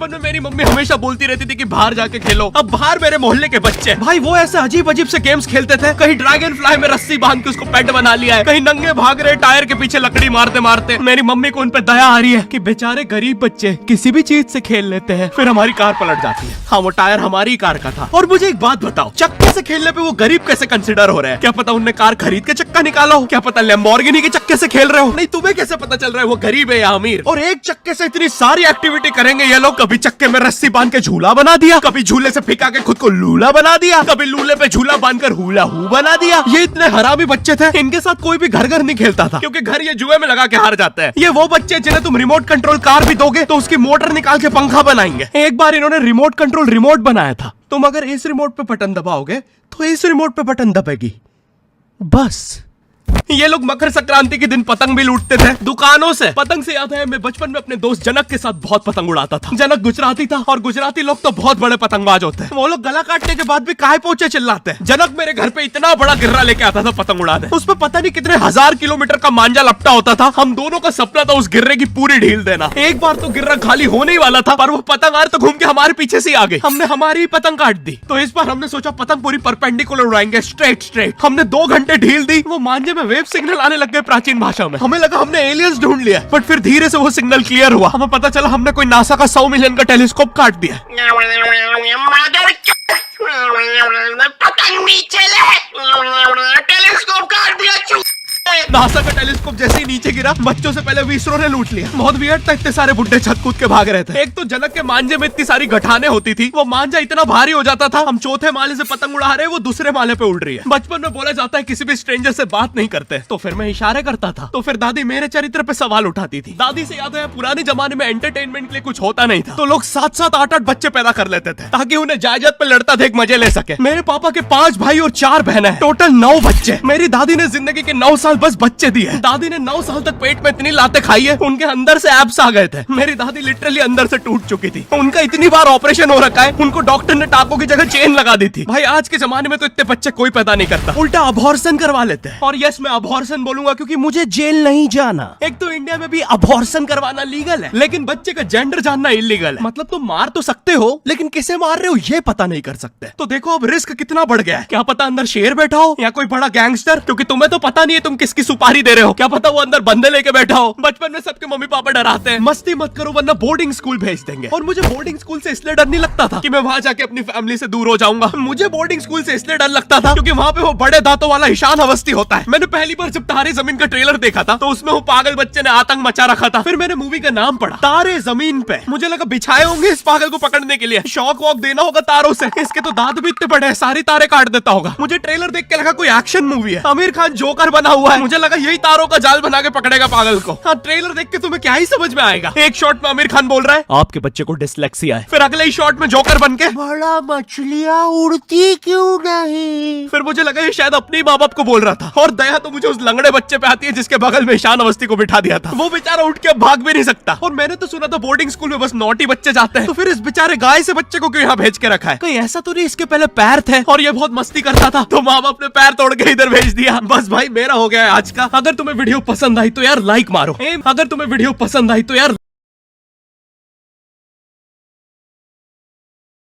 बचपन में मेरी मम्मी हमेशा बोलती रहती थी कि बाहर जाके खेलो। अब बाहर मेरे मोहल्ले के बच्चे भाई वो ऐसे अजीब अजीब से गेम्स खेलते थे। कहीं ड्रैगन फ्लाई में रस्सी बांध के उसको पेट बना लिया है, कहीं नंगे भाग रहे टायर के पीछे लकड़ी मारते मारते। मेरी मम्मी को उन पे दया आ रही है कि बेचारे गरीब बच्चे किसी भी चीज से खेल लेते हैं, फिर हमारी कार पलट जाती है। हाँ वो टायर हमारी कार का था। और मुझे एक बात बताओ, चक्के से खेलने पे वो गरीब कैसे कंसिडर हो रहे हैं? क्या पता उनने कार खरीद के चक्का निकाला हो, क्या पता लैम्बोर्गिनी के चक्के से खेल रहे हो। नहीं तुम्हें कैसे पता चल रहा है वो गरीब है या अमीर? और एक चक्के से इतनी सारी एक्टिविटी करेंगे ये लोग। कभी चक्के में रस्सी बांध के झूला बना दिया, कभी झूले से फिका के खुद को लूला बना दिया, कभी लूले पे झूला बांधकर हुला हू बना दिया। ये इतने हरामी बच्चे थे, इनके साथ कोई भी घर घर नहीं खेलता था क्योंकि घर ये जुए में लगा के हार जाते हैं। ये वो बच्चे जिन्हें तुम रिमोट कंट्रोल कार भी दोगे तो उसकी मोटर निकाल के पंखा बनाएंगे। एक बार इन्होंने रिमोट कंट्रोल रिमोट बनाया था। तुम अगर इस रिमोट पे बटन दबाओगे तो इस रिमोट पे बटन दबेगी, बस। ये लोग मकर संक्रांति के दिन पतंग भी लूटते थे दुकानों से। पतंग से याद है मैं बचपन में अपने दोस्त जनक के साथ बहुत पतंग उड़ाता था। जनक गुजराती था और गुजराती लोग तो बहुत बड़े पतंगबाज होते हैं। वो लोग गला काटने के बाद भी काहे पोचे चिल्लाते हैं। जनक मेरे घर पे इतना बड़ा गिर्रा लेके आता था पतंग उड़ाने। उस पर पता नहीं कितने 1000 किलोमीटर का मांझा लपटा होता था। हम दोनों का सपना था उस गिर्रे की पूरी ढील देना। एक बार तो गिर्रा खाली होने ही वाला था पर वो पतंग आ तो घूम के हमारे पीछे से आ गई। हमने हमारी ही पतंग काट दी। तो इस बार हमने सोचा पतंग पूरी परपेंडिकुलर उड़ाएंगे, स्ट्रेट। हमने 2 घंटे ढील दी। वो मांझे में वेव सिग्नल आने लग गए प्राचीन भाषा में। हमें लगा हमने एलियंस ढूंढ लिया, बट फिर धीरे से वो सिग्नल क्लियर हुआ। हमें पता चला हमने कोई नासा का 100 मिलियन का टेलीस्कोप काट दिया। पतंग नीचे ले, टेलीस्कोप काट दिया। नासा का टेलीस्कोप जैसे ही नीचे गिरा बच्चों से पहले विसरो ने लूट लिया। बहुत वियर्ड था, इतने सारे बुड्ढे छत कूद के भाग रहे थे। एक तो जनक के मांझे में इतनी सारी गठाने होती थी, वो मांझा इतना भारी हो जाता था। हम चौथे माले से पतंग उड़ा रहे, वो दूसरे माले पे उड़ रही है। बचपन में बोला जाता है किसी भी स्ट्रेंजर से बात नहीं करते, तो फिर मैं इशारे करता था। तो फिर दादी मेरे चरित्र पे सवाल उठाती थी। दादी से याद है पुराने जमाने में एंटरटेनमेंट के लिए कुछ होता नहीं था, तो लोग 7-7, 8-8 बच्चे पैदा कर लेते थे ताकि उन्हें जायदाद पे लड़ता देख मजे ले सके। मेरे पापा के 5 भाई और 4 बहनें हैं, टोटल 9 बच्चे। मेरी दादी ने जिंदगी के 9 साल बस बच्चे दिए। दादी ने 9 साल तक पेट में इतनी लातें खाई है, उनके अंदर से एब्स आ गए थे। मेरी दादी लिटरली अंदर से टूट चुकी थी। उनका इतनी बार ऑपरेशन हो रखा है, उनको डॉक्टर ने टाकों की जगह चेन लगा दी थी। भाई आज के जमाने में तो इतने बच्चे कोई पैदा नहीं करता, उल्टा अबॉर्शन करवा लेते हैं। और यस मैं अबॉर्शन बोलूंगा क्योंकि मुझे जेल नहीं जाना। एक तो इंडिया में भी अबॉर्शन करवाना लीगल है, लेकिन बच्चे का जेंडर जानना इलीगल है। मतलब तुम मार तो सकते हो लेकिन किसे मार रहे हो ये पता नहीं कर सकते। तो देखो अब रिस्क कितना बढ़ गया है। क्या पता अंदर शेर बैठा हो या कोई बड़ा गैंगस्टर, क्योंकि तुम्हें तो पता नहीं है तुम किसकी सुपारी दे रहे हो। क्या पता वो अंदर बंदे लेके बैठा हो। बचपन में सबके मम्मी पापा डराते हैं मस्ती मत करो वरना बोर्डिंग स्कूल भेज देंगे। और मुझे बोर्डिंग स्कूल से इसलिए डर नहीं लगता था कि मैं वहां जाके अपनी फैमिली से दूर हो जाऊंगा। मुझे बोर्डिंग स्कूल से इसलिए डर लगता था क्योंकि वहां पे वो बड़े दांतों वाला ईशान अवस्थी होता है। मैंने पहली बार जब तारे जमीन का ट्रेलर देखा था तो उसमें वो पागल बच्चे ने आतंक मचा रखा था। फिर मैंने मूवी का नाम पढ़ा तारे जमीन पे। मुझे लगा बिछाए होंगे इस पागल को पकड़ने के लिए, शॉक वॉक देना होगा तारों से। इसके तो दांत भी इतने बड़े हैं, सारी तारे काट देता होगा। मुझे ट्रेलर देख के लगा कोई एक्शन मूवी है, आमिर खान जोकर बना हुआ है। मुझे लगा यही तारों का जाल बना के पकड़ेगा पागल को। हाँ ट्रेलर देख के तुम्हें क्या ही समझ में आएगा। एक शॉट में आमिर खान बोल रहा है आपके बच्चे को डिसलेक्सिया है, फिर अगले ही शॉट में जोकर बन के बड़ा मछलियाँ उड़ती क्यों नहीं। फिर मुझे लगा ये शायद अपने माँ बाप को बोल रहा था। और दया तो मुझे उस लंगड़े बच्चे पे आती है जिसके बगल में ईशान अवस्थी को बिठा दिया था। वो बेचारा उठ के भाग भी नहीं सकता। और मैंने तो सुना था बोर्डिंग स्कूल में बस नॉटी बच्चे जाते हैं, तो फिर इस बेचारे गाय से बच्चे को क्यों यहाँ भेज के रखा है? कोई ऐसा तो नहीं इसके पहले पैर थे और ये बहुत मस्ती करता था तो माँ बाप ने पैर तोड़ के इधर भेज दिया। बस भाई मेरा हो गया है आज का। अगर तुम्हें वीडियो पसंद आई तो यार लाइक मारो। अगर तुम्हें वीडियो पसंद आई तो यार